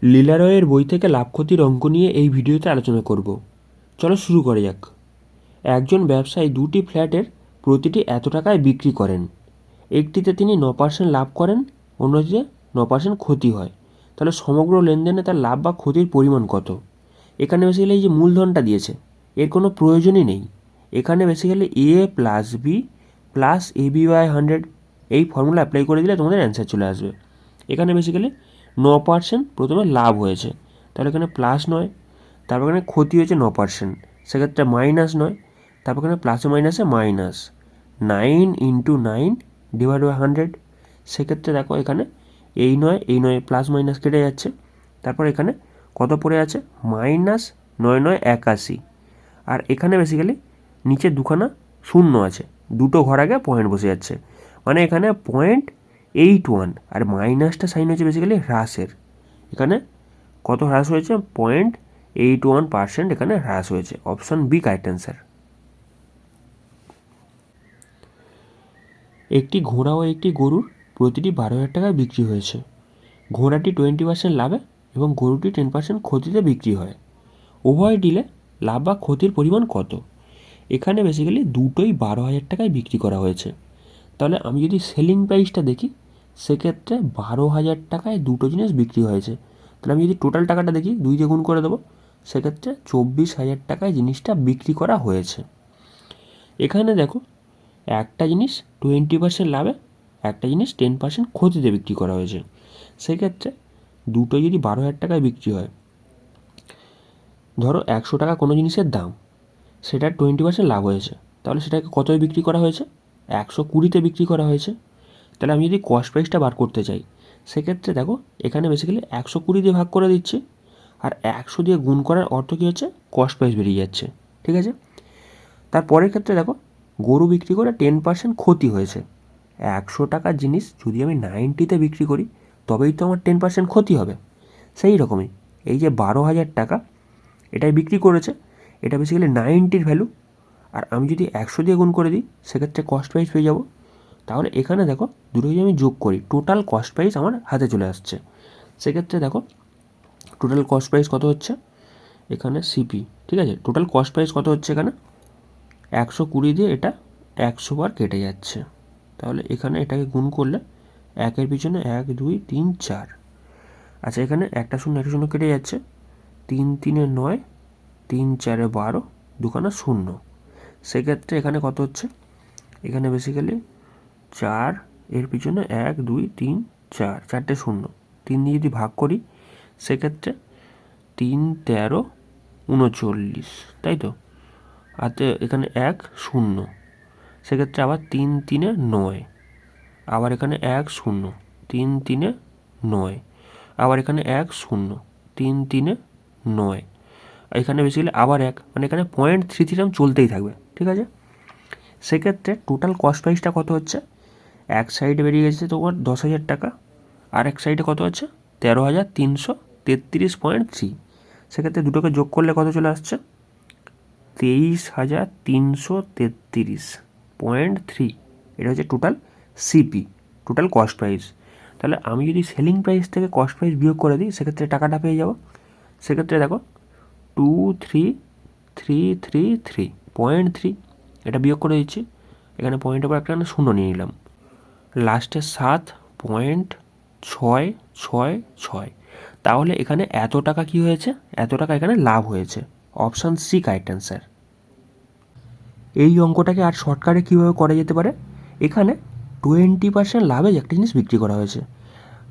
লীলা রয়ের বই থেকে লাভ ক্ষতির অঙ্ক নিয়ে এই ভিডিওতে আলোচনা করব। চলো শুরু করা যাক। একজন ব্যবসায়ী দুটি ফ্ল্যাটের প্রতিটি এত টাকায় বিক্রি করেন। একটিতে তিনি 9% লাভ করেন, অন্যটিতে 9% ক্ষতি হয়। তাহলে সমগ্র লেনদেনে তার লাভ বা ক্ষতির পরিমাণ কত? এখানে বেসিক্যালি এই যে মূলধনটা দিয়েছে এর কোনো প্রয়োজনই নেই। এখানে basically A plus B plus A B by 100 এই ফর্মুলা অ্যাপ্লাই করে দিলে তোমাদের অ্যান্সার চলে আসবে। এখানে বেসিক্যালি 9% প্রথমে লাভ হয়েছে, তাহলে এখানে প্লাস 9, তারপর এখানে ক্ষতি হয়েছে 9%, সেক্ষেত্রে মাইনাস 9, তারপর এখানে প্লাসে মাইনাসে মাইনাস 9 ইন্টু 9 ডিভাইড বাই 100। সেক্ষেত্রে দেখো এখানে এই 9 প্লাস মাইনাস কেটে যাচ্ছে, তারপর এখানে কত পড়ে আছে মাইনাস 9 9 81। আর এখানে বেসিক্যালি নিচে দুখানা শূন্য আছে, দুটো ঘর আগে পয়েন্ট বসে যাচ্ছে, মানে এখানে 0.81 আর মাইনাসটা সাইন হয়েছে বেসিক্যালি হ্রাসের। এখানে কত হ্রাস হয়েছে 0.81% এখানে হ্রাস হয়েছে। Option B correct answer. একটি ঘোড়া ও একটি গরুর প্রতিটি 12,000 টাকায় বিক্রি হয়েছে। ঘোড়াটি 20% লাভে এবং গরুটি 10% ক্ষতিতে বিক্রি হয়। উভয় ডিলে লাভ বা ক্ষতির পরিমাণ কত? এখানে বেসিক্যালি দুটোই 12,000 টাকায় বিক্রি করা হয়েছে। তাহলে আমি যদি সেলিং প্রাইসটা দেখি সেক্ষেত্রে 12,000 টাকায় দুটো জিনিস বিক্রি হয়েছে। তাহলে আমি যদি টোটাল টাকাটা দেখি 2 দিয়ে গুণ করে দেবো, সেক্ষেত্রে 24,000 টাকায় জিনিসটা বিক্রি করা হয়েছে। এখানে দেখো একটা জিনিস 20% লাভে, একটা জিনিস 10% ক্ষতিতে বিক্রি করা হয়েছে। সেক্ষেত্রে দুটো যদি 12,000 টাকায় বিক্রি হয়, ধরো 100 টাকা কোনো জিনিসের দাম, সেটার 20% লাভ হয়েছে, তাহলে সেটাকে কতয় বিক্রি করা হয়েছে? 120তে বিক্রি করা হয়েছে। তাহলে আমি যদি কস্ট প্রাইসটা বার করতে চাই সেক্ষেত্রে দেখো এখানে বেসিক্যালি 120 দিয়ে ভাগ করে দিচ্ছি, আর 100 দিয়ে গুণ করার অর্থ কী হচ্ছে কস্ট প্রাইস বেরিয়ে যাচ্ছে। ঠিক আছে, তারপরের ক্ষেত্রে দেখো গরু বিক্রি করে 10% ক্ষতি হয়েছে। 100 টাকার জিনিস যদি আমি 90তে বিক্রি করি তবেই তো আমার 10% ক্ষতি হবে। সেই রকমই এই যে 12,000 টাকা এটাই বিক্রি করেছে, এটা বেসিক্যালি 90-র ভ্যালু, আর আমি যদি 100 দিয়ে গুণ করে দিই সেক্ষেত্রে কস্ট প্রাইস পেয়ে যাব। তাহলে এখানে দেখো দুটো যদি আমি যোগ করি টোটাল কস্ট প্রাইস আমার হাতে চলে আসছে। সেক্ষেত্রে দেখো টোটাল কস্ট প্রাইস কত হচ্ছে এখানে সিপি। ঠিক আছে, টোটাল কস্ট প্রাইস কত হচ্ছে এখানে 120 দিয়ে এটা 100 বার কেটে যাচ্ছে। তাহলে এখানে এটাকে গুণ করলে একের পিছনে 1 2 3 4। আচ্ছা, এখানে একটা শূন্য কেটে যাচ্ছে, 3 3 9, 3 4 12, দুখানা শূন্য। সেক্ষেত্রে এখানে কত হচ্ছে, এখানে বেসিক্যালি 4 এর পিছনে 1 2 3 4, চারটে শূন্য, 3 দিয়ে যদি ভাগ করি সেক্ষেত্রে 3 13 39, তাই তো। আর এখানে 1 0, সেক্ষেত্রে আবার 3 3 9, আবার এখানে 1 0, 3 3 9, আবার এখানে 1 0, 3 3 9, এখানে বেসিক্যালি আবার 1, মানে এখানে 0.33 চলতেই থাকবে। ঠিক আছে, সেক্ষেত্রে টোটাল কস্ট প্রাইসটা কত হচ্ছে, এক সাইডে বেরিয়ে গেছে তোমার 10,000 টাকা, আর এক সাইডে কত হচ্ছে 13,333.3। সেক্ষেত্রে দুটোকে যোগ করলে কত চলে আসছে 23,333.3। এটা হচ্ছে total CP, total cost price. তাহলে আমি যদি সেলিং প্রাইস থেকে কস্ট প্রাইস বিয়োগ করে দিই সেক্ষেত্রে টাকাটা পেয়ে যাব। সেক্ষেত্রে দেখো 23,333.3 এটা বিয়োগ করে দিচ্ছি, এখানে পয়েন্টের পর একটা শূন্য নিয়ে নিলাম, লাস্টে 7.666। তাহলে এখানে এত টাকা কি হয়েছে, এত টাকা এখানে লাভ হয়েছে। Option C correct answer. এই অঙ্কটাকে আর শর্টকাটে কীভাবে করা যেতে পারে, এখানে 20% লাভে একটা জিনিস বিক্রি করা হয়েছে।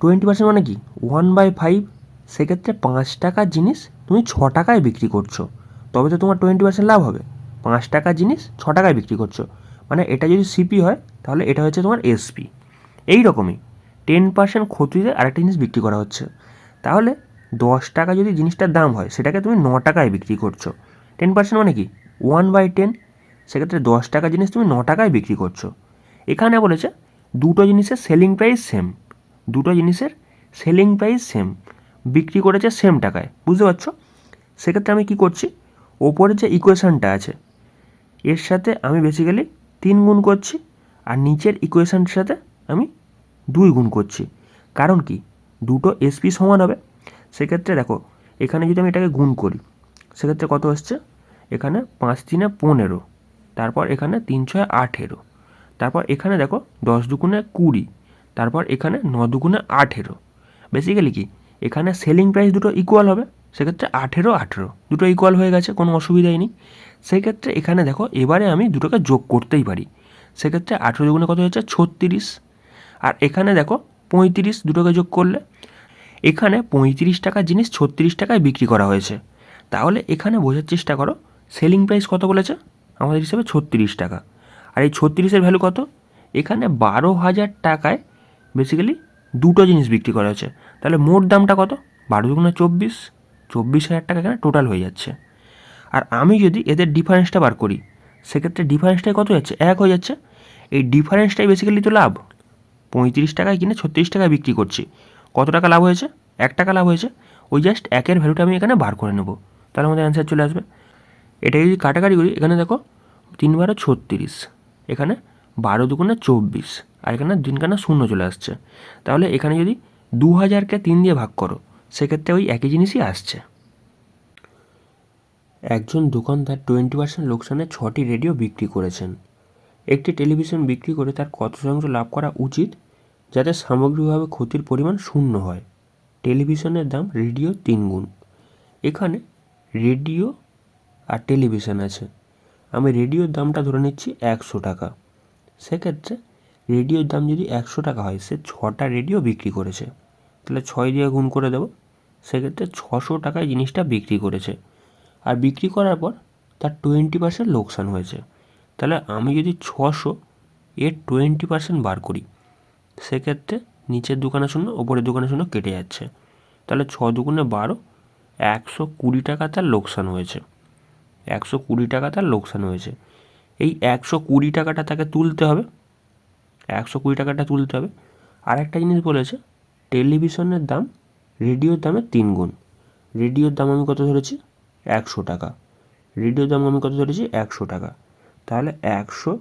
20% মানে কি 1/5, সেক্ষেত্রে 5 টাকার জিনিস তুমি 6 টাকায় বিক্রি করছো, তবে তো তোমার 20% লাভ হবে। 5 টাকার জিনিস 6 টাকায় বিক্রি করছো, মানে এটা যদি সিপি হয় তাহলে এটা হচ্ছে তোমার এসপি। এই রকমই 10% ক্ষতিতে আরেকটা জিনিস বিক্রি করা হচ্ছে, তাহলে 10 টাকা যদি জিনিসটার দাম হয় সেটাকে তুমি 9 টাকায় বিক্রি করছো। 10% মানে কি 1/10, সেক্ষেত্রে 10 টাকা জিনিস তুমি 9 টাকায় বিক্রি করছো। এখানে বলেছে দুটো জিনিসের সেলিং প্রাইস সেম, দুটো জিনিসের সেলিং প্রাইস সেম, বিক্রি করেছে সেম টাকায়, বুঝতে পারছো। সেক্ষেত্রে আমি কি করছি, ওপরের যে ইকুয়েশানটা আছে এর সাথে আমি বেসিক্যালি 3 গুণ করছি, আর নিচের ইকুয়েশানটার সাথে আমি 2 গুণ করছি। কারণ কি দুটো এসপি সমান হবে, সেক্ষেত্রে দেখো এখানে যদি আমি এটাকে গুণ করি সেক্ষেত্রে কত আসছে, এখানে 5 3 15, তারপর এখানে 3 6 18, তারপর এখানে দেখো 10 দুগুণে 20, তারপর এখানে 9 দুগুণে 18। বেসিক্যালি কি এখানে সেলিং প্রাইস দুটো ইকুয়াল হবে, সেক্ষেত্রে 18 18 দুটো ইকুয়াল হয়ে গেছে, কোনো অসুবিধাই নেই। সেক্ষেত্রে এখানে দেখো এবারে আমি দুটোকে যোগ করতেই পারি, সেক্ষেত্রে 18 দুগুণে কত হচ্ছে 36, আর এখানে দেখো 35 দুটোকে যোগ করলে, এখানে 35 টাকার জিনিস 36 টাকায় বিক্রি করা হয়েছে, তাহলে এখানে বোঝার চেষ্টা করো সেলিং প্রাইস কত বলেছে আমাদের হিসাবে 36 টাকা, আর এই 36-এর ভ্যালু কত, এখানে 12,000 টাকায় বেসিক্যালি দুটো জিনিস বিক্রি করা হয়েছে, তাহলে মোট দামটা কত, 12 দুগুণে 24, 24,000 টাকা এখানে টোটাল হয়ে যাচ্ছে। আর আমি যদি এদের ডিফারেন্সটা বার করি সেক্ষেত্রে ডিফারেন্সটাই কত যাচ্ছে, 1 হয়ে যাচ্ছে। এই ডিফারেন্সটাই বেসিক্যালি তো লাভ, 35 টাকায় কিনে 36 টাকায় বিক্রি করছি, কত টাকা লাভ হয়েছে, 1 টাকা লাভ হয়েছে। ওই জাস্ট 1-এর ভ্যালুটা আমি এখানে বার করে নেব, তাহলে আমাদের অ্যান্সার চলে আসবে। এটা যদি কাটাকাটি করি, এখানে দেখো 3 12 36, এখানে 12 দুগুণে 24, আর এখানে দিনখানা শূন্য চলে আসছে, তাহলে এখানে যদি 2000-কে 3 দিয়ে ভাগ করো সেক্ষেত্রে ওই একই জিনিসই আসছে। একজন দোকানদার 20% লোকসানে 6টি রেডিও বিক্রি করেছেন। একটি টেলিভিশন বিক্রি করে তার কত শতাংশ লাভ করা উচিত যাতে সামগ্রিকভাবে ক্ষতির পরিমাণ শূন্য হয়? টেলিভিশনের দাম রেডিও 3 গুণ। এখানে রেডিও আর টেলিভিশন আছে, আমি রেডিওর দামটা ধরে নিচ্ছি 100 টাকা। সেক্ষেত্রে রেডিওর দাম যদি 100 টাকা হয়, সে 6টা রেডিও বিক্রি করেছে, তাহলে 6 দিয়ে গুণ করে দেবো, সেক্ষেত্রে 600 টাকায় জিনিসটা বিক্রি করেছে, আর বিক্রি করার পর তার 20% লোকসান হয়েছে। তাহলে আমি যদি 600 এর 20% বার করি সেক্ষেত্রে নিচের দোকানে শূন্য ওপরের দোকানে শূন্য কেটে যাচ্ছে, তাহলে 6 দুগুণে 12, 120 টাকা তার লোকসান হয়েছে, 120 টাকা তার লোকসান হয়েছে। এই 120 টাকাটা তাকে তুলতে হবে, 120 টাকাটা তুলতে হবে। আর একটা জিনিস বলেছে টেলিভিশনের দাম রেডিওর দামের 3 গুণ। রেডিওর দাম আমি কত ধরেছি, 100 টাকা, রেডিওর দাম আমি কত ধরেছি 100 টাকা, তাহলে 100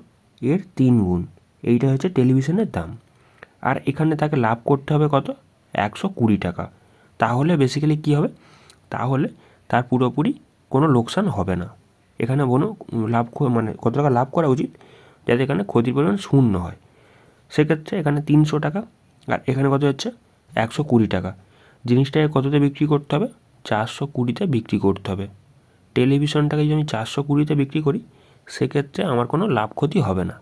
এর 3 গুণ, এইটা হচ্ছে টেলিভিশনের দাম। আর এখানে তাকে লাভ করতে হবে কত, 120 টাকা, তাহলে বেসিক্যালি কী হবে, তাহলে তার পুরোপুরি কোনো লোকসান হবে না। এখানে বলো লাভ মানে কত টাকা লাভ করা উচিত যাতে এখানে ক্ষতির পরিমাণ শূন্য হয়, সেক্ষেত্রে এখানে 300 টাকা, আর এখানে কত হচ্ছে 120 টাকা। জিনিসটাকে কততে বিক্রি করতে হবে, 420-তে বিক্রি করতে হবে। টেলিভিশনটাকে যদি আমি 420-তে বিক্রি করি সেক্ষেত্রে আমার কোনো লাভ ক্ষতি হবে না।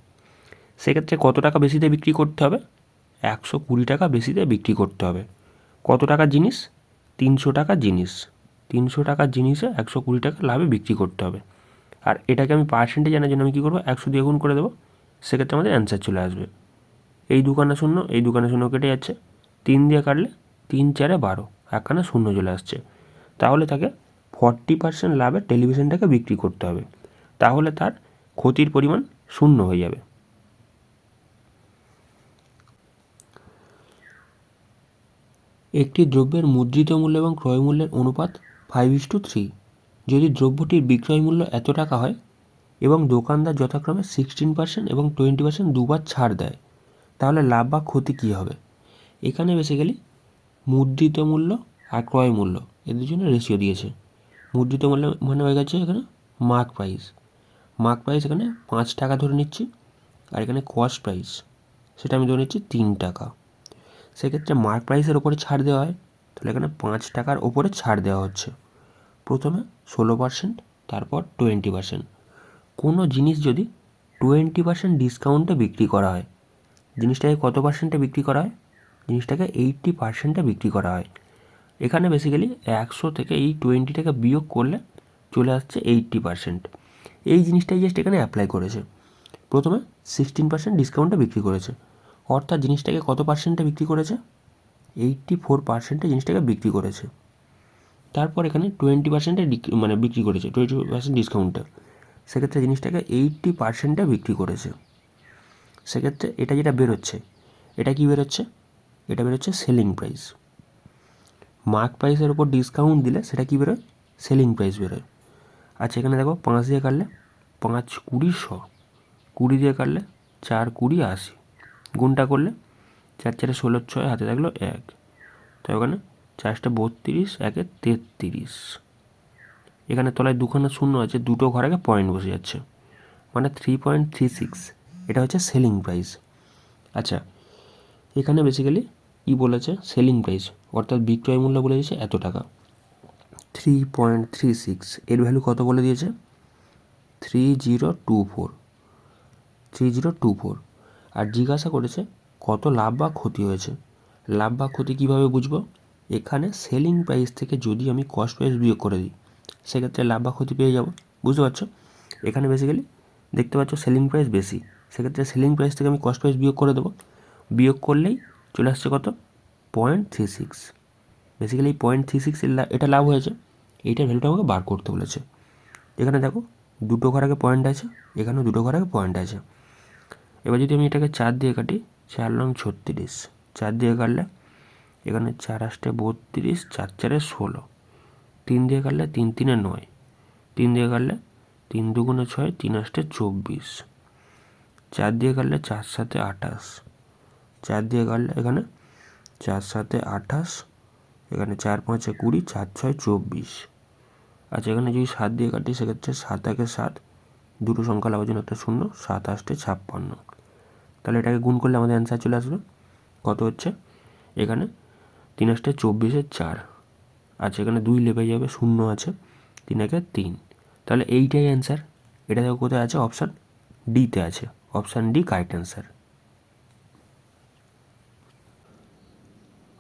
সেক্ষেত্রে কত টাকা বেশিতে বিক্রি করতে হবে, 120 টাকা বেশিতে বিক্রি করতে হবে। কত টাকার জিনিস, 300 টাকার জিনিস, 300 টাকার জিনিসে 120 টাকা লাভে বিক্রি করতে হবে। আর এটাকে আমি পার্সেন্টেজ জানার জন্য আমি কী করবো, 100 দিয়ে গুণ করে দেবো, সেক্ষেত্রে আমাদের অ্যান্সার চলে আসবে। এই দোকানে শূন্য এই দোকানে শূন্য কেটে যাচ্ছে, 3 দিয়ে কাটলে 3 4 12, একখানা শূন্য চলে আসছে, তাহলে তাকে 40% লাভে টেলিভিশনটাকে বিক্রি করতে হবে, তাহলে তার ক্ষতির পরিমাণ শূন্য হয়ে যাবে। একটি দ্রব্যের মুদ্রিত মূল্য এবং ক্রয় মূল্যের অনুপাত 5:3। যদি দ্রব্যটির বিক্রয় মূল্য এত টাকা হয় এবং দোকানদার যথাক্রমে 16% এবং 20% দুবার ছাড় দেয়, তাহলে লাভ বা ক্ষতি কী হবে? এখানে বেসিক্যালি মুদ্রিত মূল্য আর ক্রয় মূল্য এদের জন্য রেশিও দিয়েছে। মুদ্রিত মূল্য মানে হয়ে গেছে এখানে মার্ক প্রাইস, মার্ক প্রাইস এখানে 5 টাকা ধরে নিচ্ছি, আর এখানে কস্ট প্রাইস সেটা আমি ধরে নিচ্ছি 3 টাকা। সেক্ষেত্রে মার্ক প্রাইসের ওপরে ছাড় দেওয়া হয়, তাহলে এখানে 5 টাকার ওপরে ছাড় দেওয়া হচ্ছে, প্রথমে 16%, তারপর 20%। কোনো জিনিস যদি 20% ডিসকাউন্টে বিক্রি করা হয়, জিনিসটাকে কত পার্সেন্টে বিক্রি করা হয়, জিনিসটাকে 80%-এ বিক্রি করা হয়। এখানে বেসিক্যালি 100 থেকে এই 20 টাকা বিয়োগ করলে চলে আসছে 80%। এই জিনিসটাই জাস্ট এখানে অ্যাপ্লাই করেছে। প্রথমে 16% ডিসকাউন্টে বিক্রি করেছে, অর্থাৎ জিনিসটাকে কত পার্সেন্টে বিক্রি করেছে, 84%-এ জিনিসটাকে বিক্রি করেছে। তারপর এখানে 20%-এ মানে বিক্রি করেছে 20% ডিসকাউন্টে, সেক্ষেত্রে জিনিসটাকে 80%-এ বিক্রি করেছে। সেক্ষেত্রে এটা যেটা বেরোচ্ছে, এটা কি বেরোচ্ছে, এটা বেরোচ্ছে সেলিং প্রাইস। মার্ক প্রাইসের ওপর ডিসকাউন্ট দিলে সেটা কী বেরোয়, সেলিং প্রাইস বেরোয়। আচ্ছা এখানে দেখো 5 দিয়ে কাটলে 5 20 100, 20 দিয়ে কাটলে 4 20 80, গুণটা করলে 4 4 16 6, হাতে থাকলো 1, তো ওখানে 4 32, 1 33। এখানে তলায় দুখানা শূন্য আছে, দুটো ঘর আগে পয়েন্ট বসে যাচ্ছে, মানে 3.36। এটা হচ্ছে সেলিং প্রাইস। আচ্ছা, এখানে বেসিক্যালি কী বলেছে, সেলিং প্রাইস অর্থাৎ বিক্রয় মূল্য বলে দিয়েছে এত টাকা। 3.36 এর ভ্যালু কত বলে দিয়েছে? 3024। আর জিজ্ঞাসা করেছে কত লাভ বা ক্ষতি হয়েছে। লাভ বা ক্ষতি কীভাবে বুঝবো? এখানে সেলিং প্রাইস থেকে যদি আমি কস্ট প্রাইস বিয়োগ করে দিই, সেক্ষেত্রে লাভ বা ক্ষতি পেয়ে যাব। বুঝতে পারছো? এখানে বেসিক্যালি দেখতে পাচ্ছ সেলিং প্রাইস বেশি, সেক্ষেত্রে সেলিং প্রাইস থেকে আমি কস্ট প্রাইস বিয়োগ করে দেবো। বিয়োগ করলেই চলে আসছে কত? 0.36। বেসিক্যালি 0.36 এটা লাভ হয়েছে। এইটার ভ্যালুটা আমাকে বার করতে বলেছে। এখানে দেখো দুটো ঘর আগে পয়েন্ট আছে, এখানেও দুটো ঘর আগে পয়েন্ট আছে। এবার যদি আমি এটাকে 4 দিয়ে কাটি, 4 লং 36, 4 দিয়ে কাটলে এখানে 4 8 32, 4 4 16, 3 দিয়ে কাটলে 3 3 9, 3 দিয়ে কাটলে 3 2 6, 3 8 24, 4 দিয়ে কাটলে 4 7 28, 4 দিয়ে কাটলে এখানে 4 7 28, এখানে 4 5 20, 4 6 24। আচ্ছা, এখানে যদি 7 দিয়ে কাটি, সেক্ষেত্রে 7 1 7, দুটো সংখ্যা লাগার জন্য একটা শূন্য, 7 8 56। তাহলে এটাকে গুণ করলে আমাদের অ্যান্সার চলে আসবে কত হচ্ছে, এখানে 3 8 24 4। আচ্ছা, এখানে 2 লেবে যাবে, শূন্য আছে, 3 1 3। তাহলে এইটাই অ্যান্সার। এটা দেখো কোথায় আছে, অপশান ডিতে আছে। Option D correct answer.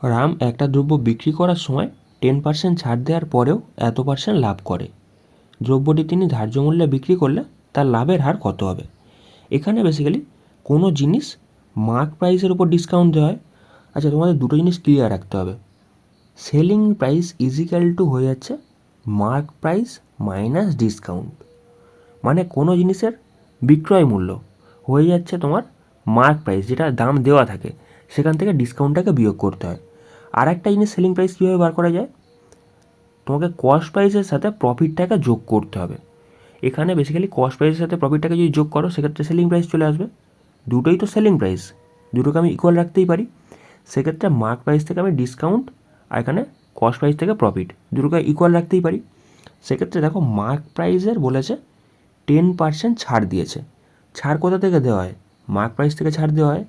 Ram একটা দ্রব্য বিক্রি করার সময় 10% ছাড় দেওয়ার পরেও এত % লাভ করে। দ্রব্যটি তিনি ধার্য মূল্যে বিক্রি করলে তার লাভের হার কত হবে? এখানে বেসিক্যালি কোনো জিনিস মার্ক প্রাইসের উপর ডিসকাউন্ট দেওয়া হয়। আচ্ছা, তোমাদের দুটো জিনিস ক্লিয়ার রাখতে হবে। সেলিং প্রাইস ইজিক্যাল টু হয়ে যাচ্ছে মার্ক প্রাইস মাইনাস ডিসকাউন্ট। মানে কোনো জিনিসের বিক্রয় মূল্য হয়ে যাচ্ছে তোমার মার্ক প্রাইস, যেটা দাম দেওয়া থাকে সেখান থেকে ডিসকাউন্টটাকে বিয়োগ করতে হয়। আর একটা জিনিস সেলিং প্রাইস কীভাবে বার করা যায়, তোমাকে কস্ট প্রাইসের সাথে প্রফিটটাকে যোগ করতে হবে। এখানে বেসিক্যালি কস্ট প্রাইসের সাথে প্রফিটটাকে যদি যোগ করো, সেক্ষেত্রে সেলিং প্রাইস চলে আসবে। দুটোই তো সেলিং প্রাইস, দুটোকে আমি ইকুয়াল রাখতেই পারি। সেক্ষেত্রে মার্ক প্রাইস থেকে আমি ডিসকাউন্ট, আর এখানে কস্ট প্রাইস থেকে প্রফিট, দুটোকে ইকুয়াল রাখতেই পারি। সেক্ষেত্রে দেখো মার্ক প্রাইসের বলেছে 10% ছাড় দিয়েছে। ছাড় কোথা থেকে দেওয়া হয়? মার্ক প্রাইস থেকে ছাড় দেওয়া হয়।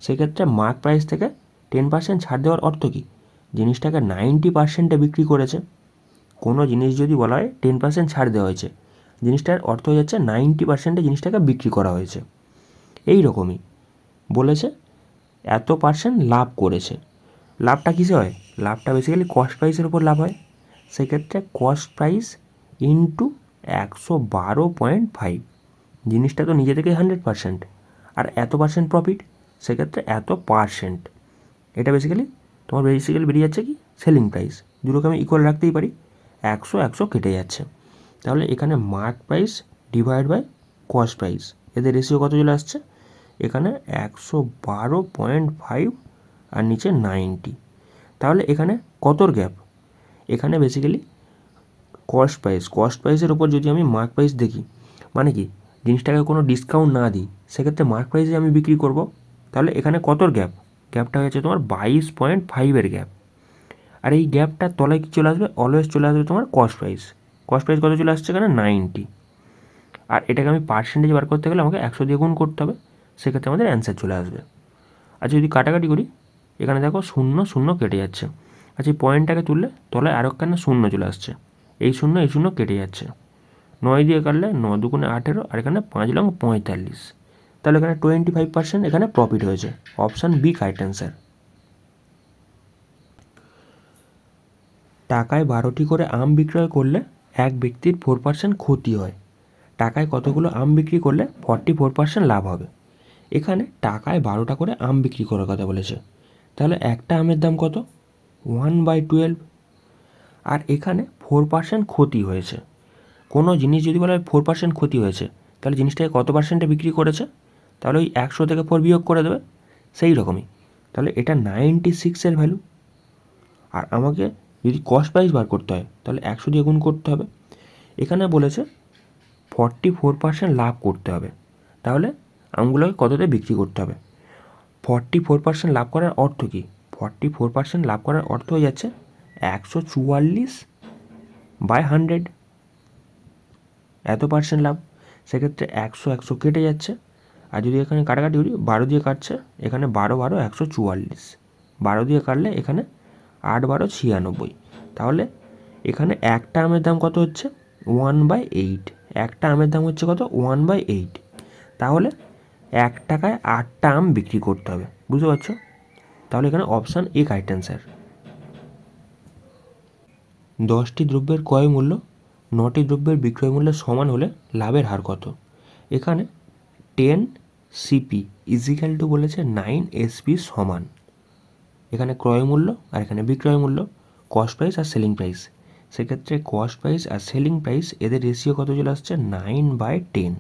সেক্ষেত্রে মার্ক প্রাইস থেকে 10% ছাড় দেওয়ার অর্থ কী? জিনিসটাকে 90%-এ বিক্রি করেছে। কোনো জিনিস যদি বলা হয় 10% ছাড় দেওয়া হয়েছে, জিনিসটার অর্থ হয়ে যাচ্ছে 90%-এ জিনিসটাকে বিক্রি করা হয়েছে। এই রকমই বলেছে এত % লাভ করেছে। লাভটা কিসে হয়? লাভটা বেসিক্যালি কস্ট প্রাইসের উপর লাভ হয়। সেক্ষেত্রে কস্ট প্রাইস ইন্টু 112.5। জিনিসটা তো নিজে থেকেই 100%, আর এত % প্রফিট, সেক্ষেত্রে এত %। এটা বেসিক্যালি বেরিয়ে যাচ্ছে কি, সেলিং প্রাইস। দুটোকে আমি ইকুয়াল রাখতেই পারি, 100 100 কেটে যাচ্ছে। তাহলে এখানে mark price divide by cost price, এদের রেশিও কত চলে আসছে? এখানে 112.5 আর নিচে 90। তাহলে এখানে কতর গ্যাপ? এখানে বেসিক্যালি কস্ট প্রাইসের ওপর যদি আমি মার্ক প্রাইস দেখি, মানে কি জিনিসটাকে কোনো ডিসকাউন্ট না দিই, সেক্ষেত্রে মার্ক প্রাইসে আমি বিক্রি করব। তাহলে এখানে কতর গ্যাপ? গ্যাপটা হয়েছে তোমার 22.5-এর গ্যাপ। আর এই গ্যাপটার তলায় কী চলে আসবে? অলওয়েজ চলে আসবে তোমার কস্ট প্রাইস কত চলে আসছে এখানে? 90। আর এটাকে আমি পার্সেন্টেজ বার করতে গেলে আমাকে 100 দিয়ে গুণ করতে হবে, সেক্ষেত্রে আমাদের অ্যান্সার চলে আসবে। আচ্ছা, যদি কাটাকাটি করি, এখানে দেখো 0 0 কেটে যাচ্ছে। আচ্ছা, এই পয়েন্টটাকে তুললে তলায় আরও কেন 0 চলে আসছে, এই 0 কেটে যাচ্ছে। 9 দিয়ে কাটলে 9 2 18, আর এখানে 5 লং 45। তাহলে এখানে 25% এখানে প্রফিট হয়েছে। Option B correct answer. টাকায় 12টি করে আম বিক্রয় করলে এক ব্যক্তির 4% ক্ষতি হয়। টাকায় কতগুলো আম বিক্রি করলে 44% লাভ হবে? এখানে টাকায় 12টা করে আম বিক্রি করার কথা বলেছে। তাহলে একটা আমের দাম কত? 1/12। আর এখানে 4% ক্ষতি হয়েছে। কোনো জিনিস যদি বলা হয় 4% ক্ষতি হয়েছে, তাহলে জিনিসটাকে কত পার্সেন্টে বিক্রি করেছে? তাহলে ওই 100 থেকে 4 বিয়োগ করে দেবে, সেই রকমই। তাহলে এটা 96-এর ভ্যালু। আর আমাকে যদি কস্ট প্রাইস বার করতে হয়, তাহলে 100 দিয়ে গুণ করতে হবে। এখানে বলেছে 44% লাভ করতে হবে। তাহলে আমগুলোকে কততে বিক্রি করতে হবে? 44% লাভ করার অর্থ কী? 44% লাভ করার অর্থ হয়ে যাচ্ছে 144/100, এত পার্সেন্ট লাভ। সেক্ষেত্রে 100 কেটে যাচ্ছে, আর যদি এখানে কাটাকাটি করি 12 দিয়ে কাটছে, এখানে 12 12 144, 12 দিয়ে কাটলে এখানে 8 12 96। তাহলে এখানে একটা আমের দাম কত হচ্ছে 1/8, একটা আমের দাম হচ্ছে কত 1/8। তাহলে 1 টাকায় 8টা আম বিক্রি করতে হবে, বুঝতে পারছো? তাহলে এখানে অপশান এ কারেক্ট অ্যান্সার। 10টি দ্রব্যের ক্রয় মূল্য 9টি দ্রব্যের বিক্রয় মূল্যের সমান হলে লাভের হার কত? এখানে 10 CP ইজিক্যাল টু বলেছে 9 SP সমান, এখানে ক্রয় মূল্য আর এখানে বিক্রয় মূল্য, কস্ট প্রাইস আর সেলিং প্রাইস। সেক্ষেত্রে কস্ট প্রাইস আর সেলিং প্রাইস এদের রেশিও কত চলে আসছে 9/10।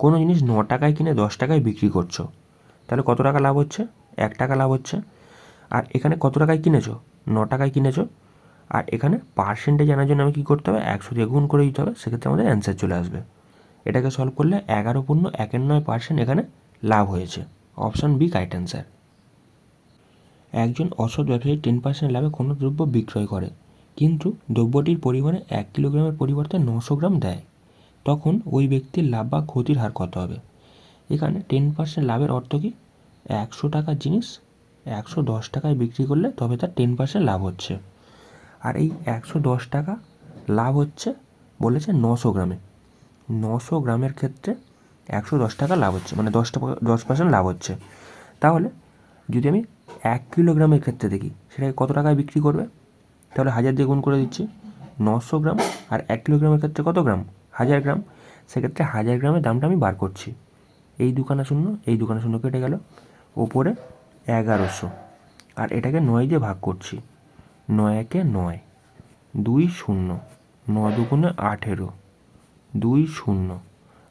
কোনো জিনিস 9 টাকায় কিনে 10 টাকায় বিক্রি করছো, তাহলে কত টাকা লাভ হচ্ছে 1 টাকা লাভ হচ্ছে। আর এখানে কত টাকায় কিনেছো 9 টাকায় কিনেছো, আর এখানে পার্সেন্টেজ আনার জন্য আমি কী করতে হবে 100 দিয়ে গুণ করে দিতে হবে, সেক্ষেত্রে আমাদের অ্যান্সার চলে আসবে। এটাকে সলভ করলে 11.19% এখানে লাভ হয়েছে, অপশান বি কারেক্ট অ্যান্সার। একজন অসৎ ব্যবসায়ী 10% লাভে কোনো দ্রব্য বিক্রয় করে, কিন্তু দ্রব্যটির পরিমাণে 1 কিলোগ্রামের পরিবর্তে 900 গ্রাম দেয়, তখন ওই ব্যক্তির লাভ বা ক্ষতির হার কত হবে? এখানে 10% লাভের অর্থ কি 100 টাকার জিনিস 110 টাকায় বিক্রি করলে তবে তার 10% লাভ হচ্ছে। আর এই 110 টাকা লাভ হচ্ছে বলেছে 900 গ্রামে, 900 গ্রামের ক্ষেত্রে 110 টাকা লাভ হচ্ছে, মানে 10% লাভ হচ্ছে। তাহলে যদি আমি 1 কিলোগ্রামের ক্ষেত্রে দেখি সেটাকে কত টাকায় বিক্রি করবে, তাহলে 1000 দিয়ে গুণ করে দিচ্ছি, 900 গ্রাম আর 1 কিলোগ্রামের ক্ষেত্রে কত গ্রাম 1000 গ্রাম, সেক্ষেত্রে 1000 গ্রামের দামটা আমি বার করছি। এই দুখানা শূন্য এই দুখানা শূন্য কেটে গেল, ওপরে 1100, আর এটাকে 9 দিয়ে ভাগ করছি, 9 একে 9, 2 0, 9 দুগুণে 18, 2 0,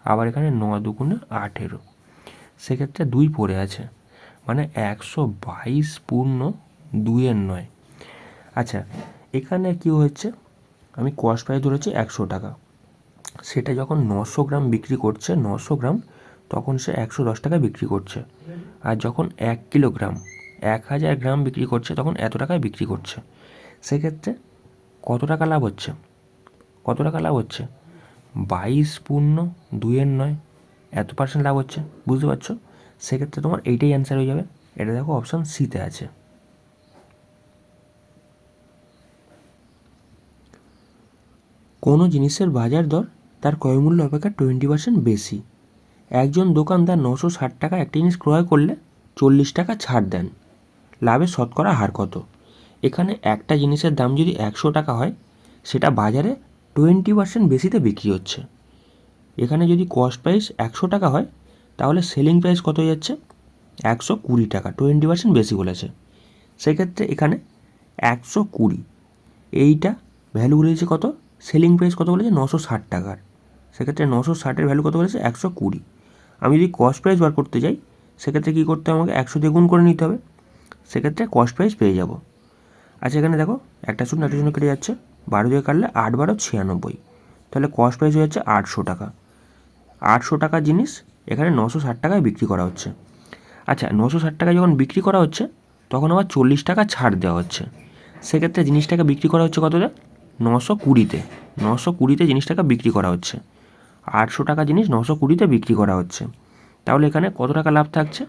আবার এখানে 9 দুগুণে 18, সেক্ষেত্রে 2 পড়ে আছে, মানে 122/2। আচ্ছা, এখানে কি হচ্ছে আমি কস্ট প্রাইস ধরেছি 100 টাকা, সেটা যখন 900 গ্রাম বিক্রি করছে 900 গ্রাম, তখন সে 110 টাকায় বিক্রি করছে। আর যখন 1 কিলোগ্রাম 1000 গ্রাম বিক্রি করছে তখন এত টাকায় বিক্রি করছে। সেক্ষেত্রে কত টাকা লাভ হচ্ছে 22/2, এত পার্সেন্ট লাভ হচ্ছে, বুঝতে পারছো? সেক্ষেত্রে তোমার এইটাই অ্যান্সার হয়ে যাবে। এটা দেখো অপশান সিতে আছে। কোনো জিনিসের বাজার দর তার ক্রয়মূল্য অপেক্ষা 20% বেশি। একজন দোকানদার 960 টাকা একটা জিনিস ক্রয় করলে 40 টাকা ছাড় দেন, লাভের শতকরা হার কত? এখানে একটা জিনিসের দাম যদি 100 টাকা হয়, সেটা বাজারে 20% বেশিতে বিক্রি হচ্ছে। এখানে যদি কস্ট প্রাইস 100 টাকা হয়, তাহলে সেলিং প্রাইস কত হয়ে যাচ্ছে 120 টাকা, 20% বেশি বলেছে। সেক্ষেত্রে এখানে 120, এইটা ভ্যালু বলেছে কত, সেলিং প্রাইস কত বলেছে 960 টাকার, সেক্ষেত্রে 960-এর ভ্যালু কত বলেছে 120। আমি যদি কস্ট প্রাইস বার করতে যাই, সেক্ষেত্রে কী করতে হবে, আমাকে 100 দিয়ে গুণ করে নিতে হবে, সেক্ষেত্রে কস্ট প্রাইস পেয়ে যাব। আচ্ছা, এখানে দেখো একটা শূন্য কেটে যাচ্ছে, 12 দিয়ে কাটলে 8 12 96, তাহলে কস্ট প্রাইস হয়ে যাচ্ছে 800 টাকা। 800 টাকার জিনিস এখানে 960 টাকায় বিক্রি করা হচ্ছে। আচ্ছা, 960 টাকায় যখন বিক্রি করা হচ্ছে, তখন আবার 40 টাকা ছাড় দেওয়া হচ্ছে, সেক্ষেত্রে জিনিসটাকে বিক্রি করা হচ্ছে কতটা 920-তে, 920-তে জিনিসটাকে বিক্রি করা হচ্ছে। 800 টাকা জিনিস 920-তে বিক্রি করা হচ্ছে, তাহলে এখানে কত টাকা লাভ থাকছে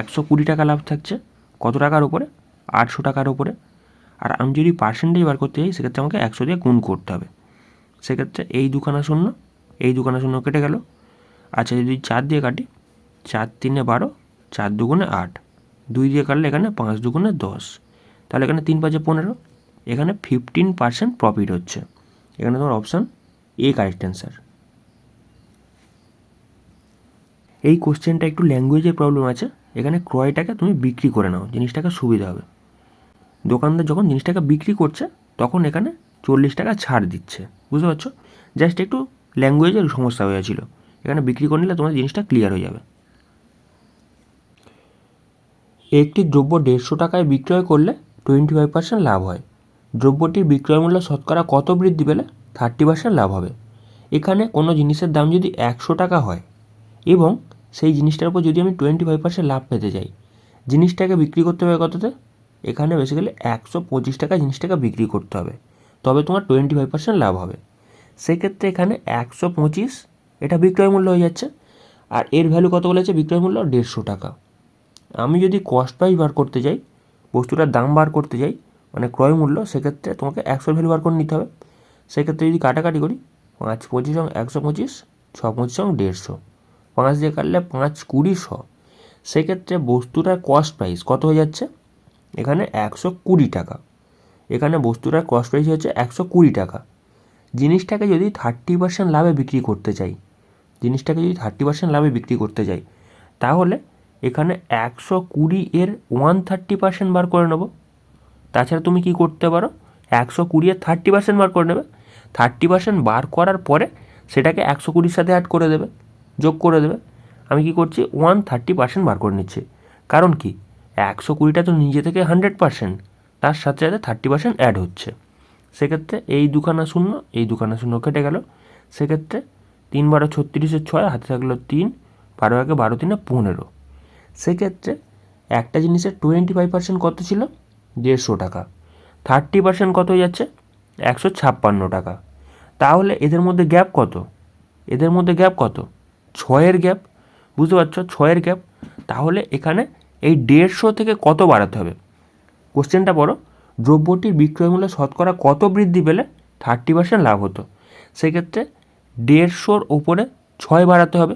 120 টাকা লাভ থাকছে, কত টাকার উপরে 800 টাকার উপরে। আর আমি যদি পার্সেন্টেজ বার করতে যাই, সেক্ষেত্রে আমাকে 100 দিয়ে গুণ করতে হবে, সেক্ষেত্রে এই দুখানা শূন্য এই দুখানা শূন্য কেটে গেল। আচ্ছা, যদি 4 দিয়ে কাটি, 4 3 12, 4 2 8, 2 দিয়ে কাটলে এখানে 5 2 10, তাহলে এখানে 3 5 15, এখানে 15% প্রফিট হচ্ছে। এখানে তোমার অপশান এ কারেক্ট অ্যান্সার। এই কোশ্চেনটা একটু ল্যাঙ্গুয়েজের প্রবলেম আছে, এখানে ক্রয়টাকে তুমি বিক্রি করে নাও, জিনিসটাকে সুবিধা হবে। দোকানদার যখন জিনিসটাকে বিক্রি করছে, তখন এখানে 40 টাকা ছাড় দিচ্ছে, বুঝতে পারছো? জাস্ট একটু ল্যাঙ্গুয়েজের সমস্যা হয়েছিল, এখানে বিক্রি করে নিলে তোমার জিনিসটা ক্লিয়ার হয়ে যাবে। একটি দ্রব্য 150 টাকায় বিক্রয় করলে 25% লাভ হয়, দ্রব্যটির বিক্রয় মূল্য শতকরা কত বৃদ্ধি পেলে 30% লাভ হবে? এখানে কোনো জিনিসের দাম যদি 100 টাকা হয় এবং সেই জিনিসটার উপর যদি আমি 25% লাভ পেতে চাই, জিনিসটাকে বিক্রি করতে হবে কততে এখানে বেসিক্যালি 125 টাকা জিনিসটাকে বিক্রি করতে হবে, তবে তোমার 25% লাভ হবে। সেক্ষেত্রে এখানে 125 এটা বিক্রয় মূল্য হয়ে যাচ্ছে, আর এর ভ্যালু কত বলেছে? বিক্রয় মূল্য 150 টাকা। আমি যদি কস্ট প্রাইস বার করতে যাই, বস্তুটার দাম বার করতে যাই, মানে ক্রয় মূল্য, সেক্ষেত্রে তোমাকে 100 ভ্যালু বার করে নিতে হবে। সেক্ষেত্রে যদি কাটাকাটি করি, 5 25 125, 6 25 150, 5 দিয়ে কাটলে 5 20 100। সেক্ষেত্রে বস্তুটার কস্ট প্রাইস কত হয়ে যাচ্ছে? এখানে 120 টাকা। এখানে বস্তুটার কস্ট প্রাইস হচ্ছে 120 টাকা। জিনিসটাকে যদি 30% লাভে বিক্রি করতে চাই, লাভে বিক্রি করতে চাই, তাহলে এখানে 120 এর 130% বার করে নেব। তাছাড়া তুমি কি করতে পারো, 120 এর 30% বার করে নেবে। 30% বার করার পরে সেটাকে 120 সাথে অ্যাড করে দেবে, যোগ করে দেবে। আমি কি করছি, 130% বার করে নিচ্ছি। কারণ কি, 120টা তো নিজে থেকে 100%, তার সাথে সাথে 30% অ্যাড হচ্ছে। সেক্ষেত্রে এই দুখানা শূন্য, এই দুখানা শূন্য কেটে গেল। সেক্ষেত্রে 3 12 36 6, হাতে থাকলো 3, 12 1 12 3 15। সেক্ষেত্রে একটা জিনিসের 25% কত ছিল? 150 টাকা। 30% কত হয়ে যাচ্ছে? 156 টাকা। তাহলে এদের মধ্যে গ্যাপ কত? 6-এর গ্যাপ। বুঝতে পারছো, 6-এর গ্যাপ। তাহলে এখানে এই 150 থেকে কত বাড়াতে হবে? কোশ্চেনটা পড়ো, দ্রব্যটির বিক্রয় মূল্য শতকরা কত বৃদ্ধি পেলে 30% লাভ হতো? সেক্ষেত্রে 150-র ওপরে 6 বাড়াতে হবে।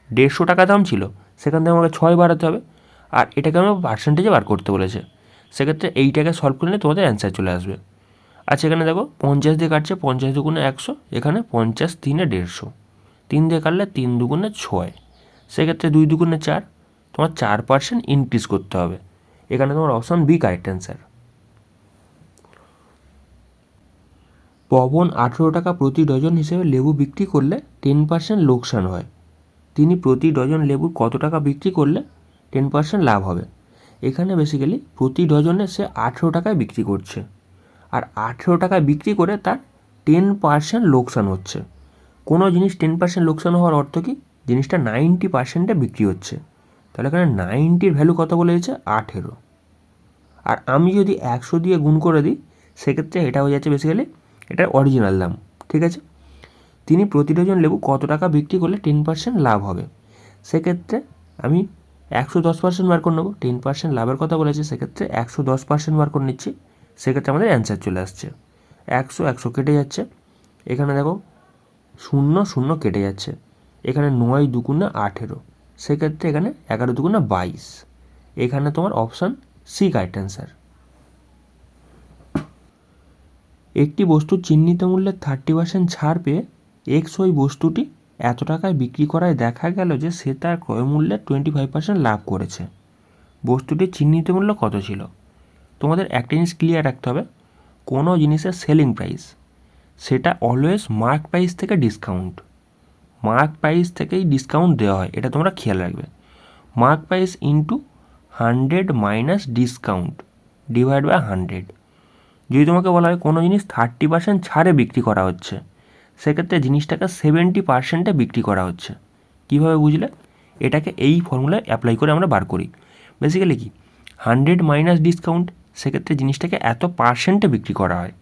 150 টাকা দাম ছিল, সেখান থেকে আমাকে 6 বাড়াতে হবে, আর এটাকে আমরা পার্সেন্টেজে বার করতে বলেছে। সেক্ষেত্রে এইটাকে সলভ করলে তোমাদের অ্যান্সার চলে আসবে। আচ্ছা, এখানে দেখো 50 দিয়ে কাটছে, 50 দুগুণে 100, এখানে 50 3 150, 3 দিয়ে কাটলে 3 দুগুণে 6, সেক্ষেত্রে 2 দুগুণে 4, তোমার 4% ইনক্রিজ করতে হবে। এখানে তোমার option B correct answer. Pawan 18 টাকা প্রতি ডজন হিসেবে লেবু বিক্রি করলে 10% লোকসান হয়। তিনি প্রতি ডজন লেবুর কত টাকা বিক্রি করলে 10% লাভ হবে? এখানে বেসিক্যালি প্রতি ডজনে সে 18 টাকায় বিক্রি করছে, আর 18 টাকায় বিক্রি করে তার 10% লোকসান হচ্ছে। কোনো জিনিস 10% লোকসান হওয়ার অর্থ কি? জিনিসটা 90%-এ বিক্রি হচ্ছে। তাহলে এখানে 90-র ভ্যালু কত বলে দিয়েছে? 18। আর আমি যদি 100 দিয়ে গুণ করে দিই, সেক্ষেত্রে এটা হয়ে যাচ্ছে বেসিক্যালি এটার অরিজিনাল দাম। ঠিক আছে, তিনি প্রতি ডজন লেবু কত টাকা বিক্রি করলে 10% লাভ হবে? সেক্ষেত্রে আমি 110% বার করে নেবো। 10% লাভের কথা বলেছে, সেক্ষেত্রে 110% বার করে নিচ্ছি। সেক্ষেত্রে আমাদের অ্যান্সার চলে আসছে। 100 100 কেটে যাচ্ছে, এখানে দেখো 0 0 কেটে যাচ্ছে, এখানে 9 দুগুণে 18, সেক্ষেত্রে এখানে 11 দুগুণে 22। এখানে তোমার অপশান সি কারেক্ট অ্যান্সার। একটি বস্তুর চিহ্নিত মূল্যের 30% ছাড় পেয়ে এক্স ওই বস্তুটি এত টাকায় বিক্রি করায় দেখা গেল যে সে তার ক্রয় মূল্যের 25% লাভ করেছে। বস্তুটির চিহ্নিত মূল্য কত ছিল? তোমাদের একটা জিনিস ক্লিয়ার রাখতে হবে, কোনো জিনিসের সেলিং প্রাইস সেটা অলওয়েজ মার্ক প্রাইস থেকে ডিসকাউন্ট, মার্ক প্রাইস থেকেই ডিসকাউন্ট দেওয়া হয়, এটা তোমরা খেয়াল রাখবে। Mark price into 100 minus discount divide by 100। যদি তোমাকে বলা হয় কোনো জিনিস 30% ছাড়ে বিক্রি করা হচ্ছে, সেক্ষেত্রে জিনিসটাকে 70%-এ বিক্রি করা হচ্ছে। কীভাবে বুঝলে? এটাকে এই ফর্মুলায় অ্যাপ্লাই করে আমরা বার করি। বেসিক্যালি কি, 100 মাইনাস ডিসকাউন্ট, সেক্ষেত্রে জিনিসটাকে এত পার্সেন্টে বিক্রি করা হয়।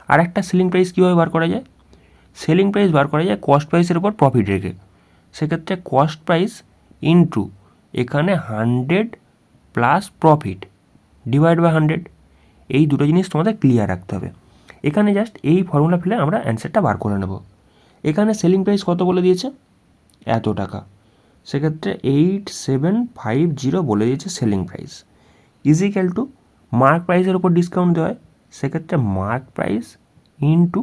আর একটা সেলিং প্রাইস কীভাবে বার করা যায়? সেলিং প্রাইস বার করা যায় কস্ট প্রাইসের উপর প্রফিট রেখে। সেক্ষেত্রে কস্ট প্রাইস ইন্টু এখানে 100 প্লাস প্রফিট ডিভাইড বাই 100। এই দুটো জিনিস তোমাদের ক্লিয়ার রাখতে হবে। এখানে জাস্ট এই ফর্মুলা ফেলে আমরা অ্যান্সারটা বার করে নেব। এখানে সেলিং প্রাইস কত বলে দিয়েছে? এত টাকা। সেক্ষেত্রে 8750 বলে দিয়েছে selling price, is equal to mark প্রাইসের উপর ডিসকাউন্ট দেওয়া হয়, সেক্ষেত্রে মার্ক প্রাইস ইন্টু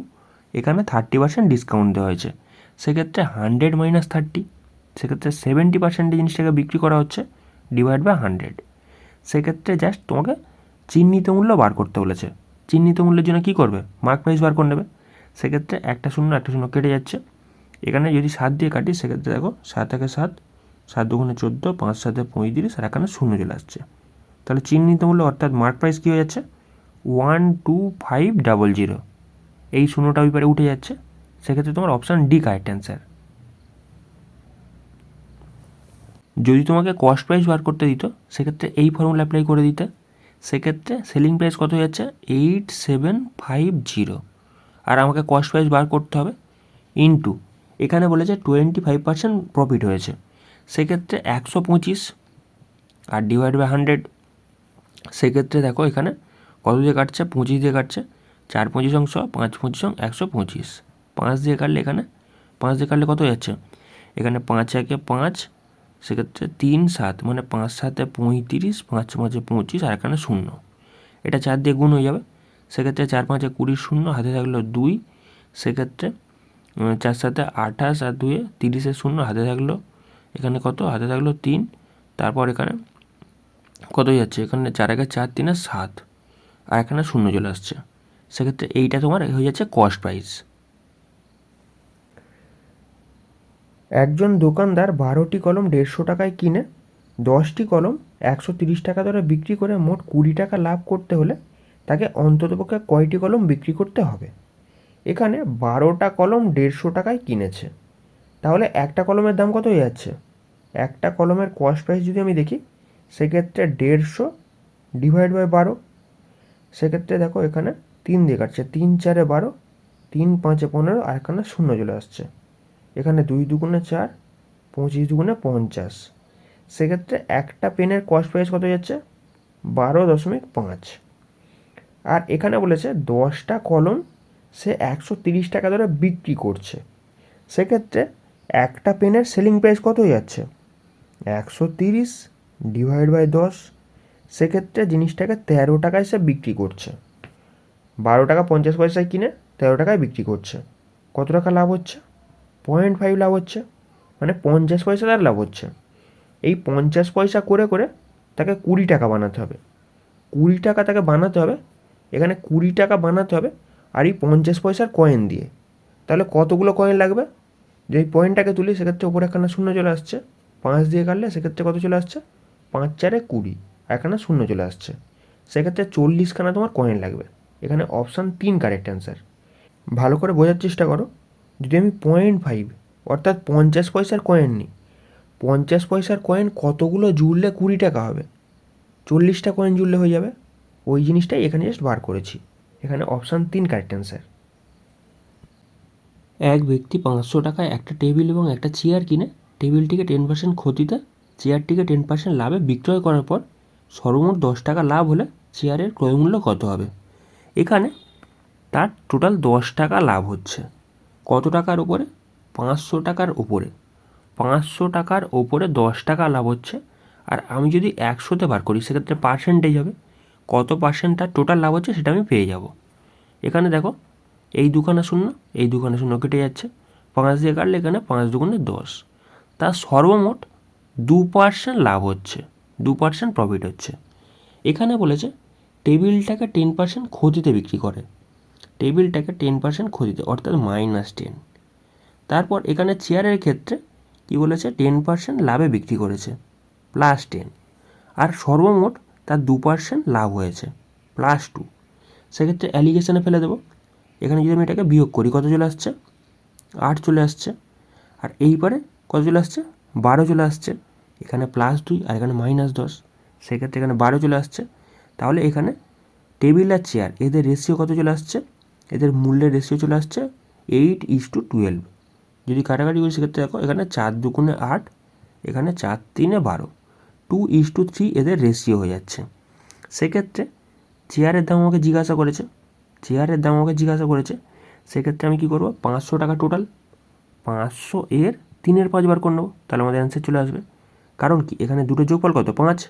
এখানে 30% ডিসকাউন্ট দেওয়া হয়েছে, সেক্ষেত্রে 100 মাইনাস 30, সেক্ষেত্রে 70%-এ জিনিসটাকে বিক্রি করা হচ্ছে ডিভাইড বাই 100। সেক্ষেত্রে জাস্ট তোমাকে চিহ্নিত মূল্য বার করতে বলেছে। চিহ্নিত মূল্যের জন্য কী করবে? মার্ক প্রাইস বার করে নেবে। সেক্ষেত্রে একটা শূন্য কেটে যাচ্ছে, এখানে যদি 7 দিয়ে কাটি, সেক্ষেত্রে দেখো 7 1 7, 7 2 14, 5 7 35, আর এখানে শূন্য চলে আসছে। তাহলে চিহ্নিত মূল্য অর্থাৎ মার্ক প্রাইস কী হয়ে যাচ্ছে? 12500। এই শূন্যটা ওই পারে উঠে যাচ্ছে, সেক্ষেত্রে তোমার অপশান ডি কারেক্ট অ্যান্সার। যদি তোমাকে কস্ট প্রাইস বার করতে দিত, সেক্ষেত্রে এই ফর্মুলা অ্যাপ্লাই করে দিতে। সেক্ষেত্রে সেলিং প্রাইস কত হয়ে যাচ্ছে 8750, আর আমাকে কস্ট প্রাইস বার করতে হবে ইন্টু এখানে বলেছে 25% প্রফিট হয়েছে, সেক্ষেত্রে 125 আর ডিভাইড বাই 100। সেক্ষেত্রে দেখো এখানে কত দিয়ে কাটছে, 25 দিয়ে কাটছে, 4 25 অংশ 5 25 125, 5 দিয়ে কাটলে এখানে 5 দিয়ে কাটলে কত হয়ে যাচ্ছে, এখানে 5 একে 5, সেক্ষেত্রে 3 7 মানে 5 7 35, 5 5 25 আর এখানে 0, এটা 4 দিয়ে গুণ হয়ে যাবে, সেক্ষেত্রে 4 5 20 0 হাতে থাকলো 2, সেক্ষেত্রে 4 7 28 আর 2 30 0 হাতে থাকলো এখানে কত, হাতে থাকলো 3, তারপর এখানে কত হয়ে যাচ্ছে, এখানে 4 একে 4 3 7 আর এখানে 0 চলে আসছে, সেক্ষেত্রে এইটা তোমার হয়ে যাচ্ছে কস্ট প্রাইস। একজন দোকানদার 12টি কলম 150 টাকায় কিনে 10টি কলম 130 টাকা দরে বিক্রি করে মোট 20 টাকা লাভ করতে হলে তাকে অন্ততপক্ষে কয়টি কলম বিক্রি করতে হবে? এখানে 12টা কলম 150 টাকায় কিনেছে, তাহলে একটা কলমের দাম কত হয়ে যাচ্ছে? একটা কলমের কস্ট প্রাইস যদি আমি দেখি, সেক্ষেত্রে 150 ডিভাইড বাই 12, সেক্ষেত্রে দেখো এখানে 3 দিয়ে কাটছে, 3 4 12, 3 5 15 আর এখানে 0 চলে আসছে, এখানে 2 দুগুণে 4, 25 দুগুণে 50, সেক্ষেত্রে একটা পেনের কস্ট প্রাইস কত যাচ্ছে 12.5। আর এখানে বলেছে 10টা কলম সে 130 টাকা ধরে বিক্রি করছে, সেক্ষেত্রে একটা পেনের সেলিং প্রাইস কত হয়ে যাচ্ছে 130 ডিভাইড বাই 10, সেক্ষেত্রে জিনিসটাকে 13 টাকায় সে বিক্রি করছে, 12 টাকা 50 পয়সায় কিনে 13 টাকায় বিক্রি করছে, কত টাকা লাভ হচ্ছে 0.5 লাভ হচ্ছে, মানে 50 পয়সা তার লাভ হচ্ছে। এই 50 পয়সা করে করে তাকে 20 টাকা বানাতে হবে, 20 টাকা তাকে বানাতে হবে, এখানে 20 টাকা বানাতে হবে আর এই 50 পয়সার কয়েন দিয়ে, তাহলে কতগুলো কয়েন লাগবে? যে এই পয়েন্টটাকে তুলি সেক্ষেত্রে ওপরে এখানে 0 চলে আসছে, 5 দিয়ে কাটলে সেক্ষেত্রে কত চলে আসছে 5 4 20, এখানে 0 চলে আসছে, সেক্ষেত্রে 40খানা তোমার কয়েন লাগবে। এখানে অপশান 3 কারেক্ট অ্যান্সার। ভালো করে বোঝার চেষ্টা করো, যদি আমি 0.5 অর্থাৎ 50 পয়সার কয়েন নিই, 50 পয়সার কয়েন কতগুলো জুড়লে 20 টাকা হবে? 40টা কয়েন জুড়লে হয়ে যাবে, ওই জিনিসটাই এখানে জাস্ট বার করেছি, এখানে অপশান 3 কারেক্ট অ্যান্সার। এক ব্যক্তি 500 টাকায় একটা টেবিল এবং একটা চেয়ার কিনে টেবিলটিকে 10% ক্ষতিতে চেয়ারটিকে 10% লাভে বিক্রয় করার পর সর্বমোট 10 টাকা লাভ হলে চেয়ারের ক্রয়মূল্য কত হবে? এখানে তার টোটাল 10 টাকা লাভ হচ্ছে, কত টাকার উপরে? 500 টাকার উপরে, 500 টাকার ওপরে 10 টাকা লাভ হচ্ছে, আর আমি যদি 100তে বার করি সেক্ষেত্রে পার্সেন্টেজ হবে, কত পার্সেন্ট তার টোটাল লাভ হচ্ছে সেটা আমি পেয়ে যাব। এখানে দেখো এই দুখানা শূন্য, এই দুখানা শূন্য কেটে যাচ্ছে, 5 দিয়ে কাটলে এখানে 5 দুগুণে 10, তার সর্বমোট 2% লাভ হচ্ছে, 2% প্রফিট হচ্ছে। এখানে বলেছে টেবিলটাকে 10% ক্ষতিতে বিক্রি করে, টেবিলটাকে 10% ক্ষতিতে অর্থাৎ -10। তারপর এখানে চেয়ারের ক্ষেত্রে কি বলেছে 10% লাভে বিক্রি করেছে +10, আর সর্বমোট তার 2% লাভ হয়েছে +2, সেক্ষেত্রে অ্যালিগেশনে ফেলে দেবো। এখানে যদি আমি এটাকে বিয়োগ করি কত চলে আসছে 8 চলে আসছে, আর এইবারে কত চলে আসছে 12 চলে আসছে, এখানে +2 আর এখানে -10, সেক্ষেত্রে এখানে 12 চলে আসছে। তাহলে এখানে টেবিল আর চেয়ার এদের রেশিও কত চলে আসছে, এদের মূল্যের রেশিও চলে আসছে 8:12। যদি কাটাকাটি করি সেক্ষেত্রে দেখো এখানে 4 দুগুণে 8, এখানে 4 3 12, 2:3 এদের রেশিও হয়ে যাচ্ছে। সেক্ষেত্রে চেয়ারের দাম আমাকে জিজ্ঞাসা করেছে, সেক্ষেত্রে আমি কী করবো 500 টাকা টোটাল, 500 এর 3/5 বার করে নেবো, তাহলে আমাদের অ্যান্সার চলে আসবে। কারণ কি এখানে দুটো যোগফল কত 5,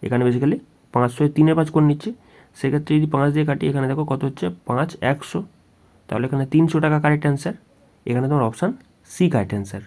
এখানে বেসিক্যালি 500 এর 3/5 করে নিচ্ছি, সেক্ষেত্রে যদি 5 দিয়ে কাটি এখানে দেখো কত হচ্ছে 5 100, তাহলে এখানে 300 টাকা কারেক্ট অ্যান্সার। এখানে তোমার অপশান সি কারেক্ট অ্যান্সার।